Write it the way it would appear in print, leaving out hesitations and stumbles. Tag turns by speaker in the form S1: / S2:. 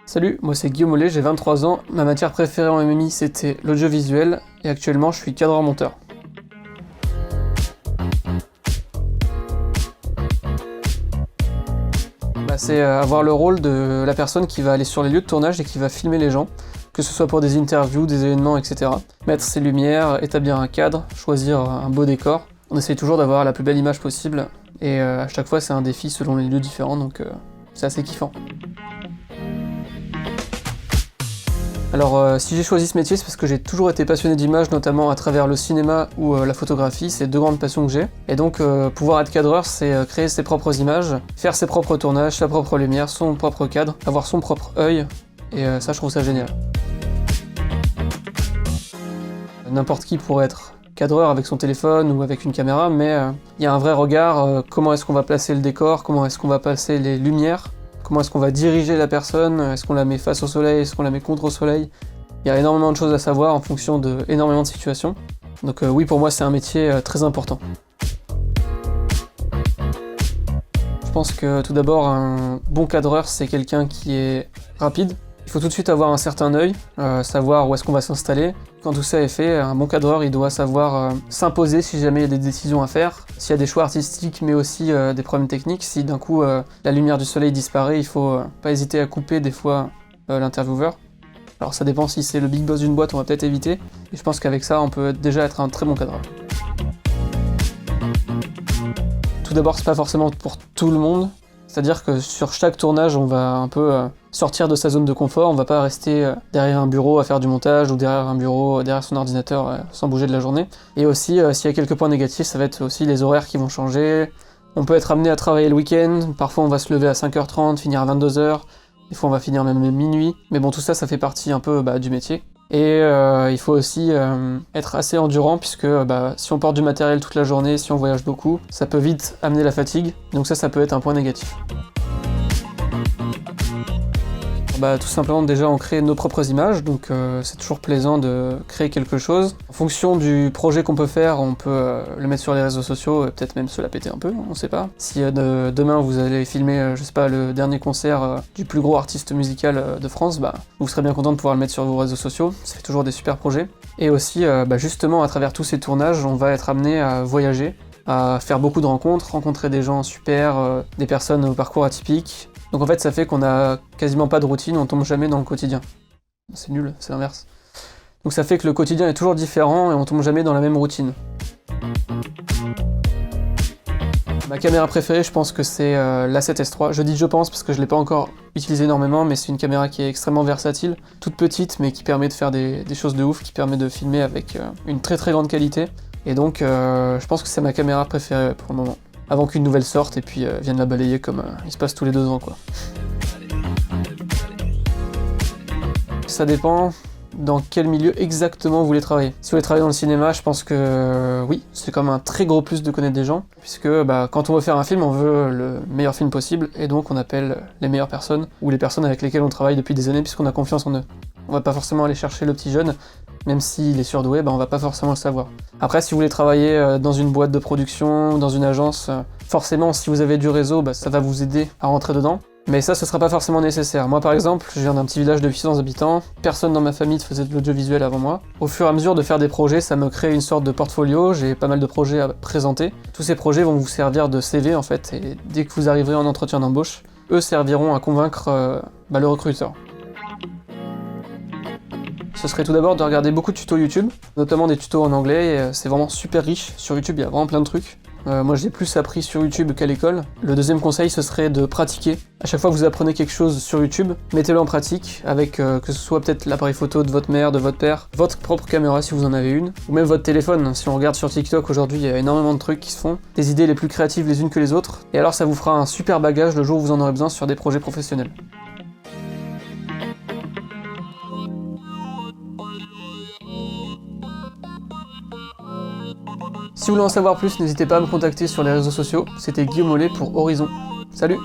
S1: Salut, moi c'est Guillaume Ollet, j'ai 23 ans, ma matière préférée en MMI c'était l'audiovisuel et actuellement je suis cadreur-monteur. C'est avoir le rôle de la personne qui va aller sur les lieux de tournage et qui va filmer les gens, que ce soit pour des interviews, des événements, etc. Mettre ses lumières, établir un cadre, choisir un beau décor. On essaye toujours d'avoir la plus belle image possible et à chaque fois c'est un défi selon les lieux différents, donc c'est assez kiffant. Alors si j'ai choisi ce métier, c'est parce que j'ai toujours été passionné d'image, notamment à travers le cinéma ou la photographie, c'est deux grandes passions que j'ai. Et donc pouvoir être cadreur, c'est créer ses propres images, faire ses propres tournages, sa propre lumière, son propre cadre, avoir son propre œil, et ça je trouve ça génial. N'importe qui pourrait être cadreur avec son téléphone ou avec une caméra, mais il y a un vrai regard, comment est-ce qu'on va placer le décor, comment est-ce qu'on va placer les lumières, comment est-ce qu'on va diriger la personne, est-ce qu'on la met face au soleil, est-ce qu'on la met contre au soleil. Il y a énormément de choses à savoir en fonction de énormément de situations. Donc oui, pour moi c'est un métier très important. Je pense que tout d'abord un bon cadreur c'est quelqu'un qui est rapide. Il faut tout de suite avoir un certain œil, savoir où est-ce qu'on va s'installer. Quand tout ça est fait, un bon cadreur il doit savoir s'imposer si jamais il y a des décisions à faire, s'il y a des choix artistiques mais aussi des problèmes techniques. Si d'un coup la lumière du soleil disparaît, il faut pas hésiter à couper des fois l'intervieweur. Alors ça dépend, si c'est le big boss d'une boîte, on va peut-être éviter. Et je pense qu'avec ça, on peut déjà être un très bon cadreur. Tout d'abord, c'est pas forcément pour tout le monde. C'est-à-dire que sur chaque tournage, on va un peu sortir de sa zone de confort, on va pas rester derrière un bureau à faire du montage ou derrière un bureau, derrière son ordinateur sans bouger de la journée. Et aussi, s'il y a quelques points négatifs, ça va être aussi les horaires qui vont changer. On peut être amené à travailler le week-end, parfois on va se lever à 5h30, finir à 22h, des fois on va finir même à minuit. Mais bon, tout ça, ça fait partie un peu du métier. Et il faut aussi être assez endurant puisque si on porte du matériel toute la journée, si on voyage beaucoup, ça peut vite amener la fatigue, donc ça peut être un point négatif. Tout simplement déjà on crée nos propres images, donc c'est toujours plaisant de créer quelque chose. En fonction du projet qu'on peut faire, on peut le mettre sur les réseaux sociaux et peut-être même se la péter un peu, on sait pas. Si demain vous allez filmer, je sais pas, le dernier concert du plus gros artiste musical de France, vous serez bien content de pouvoir le mettre sur vos réseaux sociaux, ça fait toujours des super projets. Et aussi, justement, à travers tous ces tournages, on va être amené à voyager, à faire beaucoup de rencontres, rencontrer des gens super, des personnes au parcours atypique. Donc en fait ça fait qu'on a quasiment pas de routine, on tombe jamais dans le quotidien. C'est nul, c'est l'inverse. Donc ça fait que le quotidien est toujours différent et on tombe jamais dans la même routine. Ma caméra préférée, je pense que c'est la 7S3. Je dis je pense parce que je l'ai pas encore utilisée énormément, mais c'est une caméra qui est extrêmement versatile, toute petite mais qui permet de faire des choses de ouf, qui permet de filmer avec une très très grande qualité. Et donc je pense que c'est ma caméra préférée pour le moment. Avant qu'une nouvelle sorte et puis vienne la balayer comme il se passe tous les 2 ans quoi. Ça dépend dans quel milieu exactement vous voulez travailler. Si vous voulez travailler dans le cinéma, je pense que oui, c'est comme un très gros plus de connaître des gens, puisque quand on veut faire un film, on veut le meilleur film possible, et donc on appelle les meilleures personnes, ou les personnes avec lesquelles on travaille depuis des années, puisqu'on a confiance en eux. On va pas forcément aller chercher le petit jeune, même s'il est surdoué, on va pas forcément le savoir. Après, si vous voulez travailler dans une boîte de production, dans une agence, forcément, si vous avez du réseau, ça va vous aider à rentrer dedans. Mais ça, ce sera pas forcément nécessaire. Moi, par exemple, je viens d'un petit village de 800 habitants, personne dans ma famille faisait de l'audiovisuel avant moi. Au fur et à mesure de faire des projets, ça me crée une sorte de portfolio, j'ai pas mal de projets à présenter. Tous ces projets vont vous servir de CV, en fait, et dès que vous arriverez en entretien d'embauche, eux serviront à convaincre le recruteur. Ce serait tout d'abord de regarder beaucoup de tutos YouTube, notamment des tutos en anglais, et c'est vraiment super riche. Sur YouTube, il y a vraiment plein de trucs. Moi, j'ai plus appris sur YouTube qu'à l'école. Le deuxième conseil, ce serait de pratiquer. À chaque fois que vous apprenez quelque chose sur YouTube, mettez-le en pratique avec que ce soit peut-être l'appareil photo de votre mère, de votre père, votre propre caméra si vous en avez une, ou même votre téléphone. Si on regarde sur TikTok aujourd'hui, il y a énormément de trucs qui se font, des idées les plus créatives les unes que les autres, et alors ça vous fera un super bagage le jour où vous en aurez besoin sur des projets professionnels. Si vous voulez en savoir plus, n'hésitez pas à me contacter sur les réseaux sociaux. C'était Guillaume Ollet pour Horizon. Salut!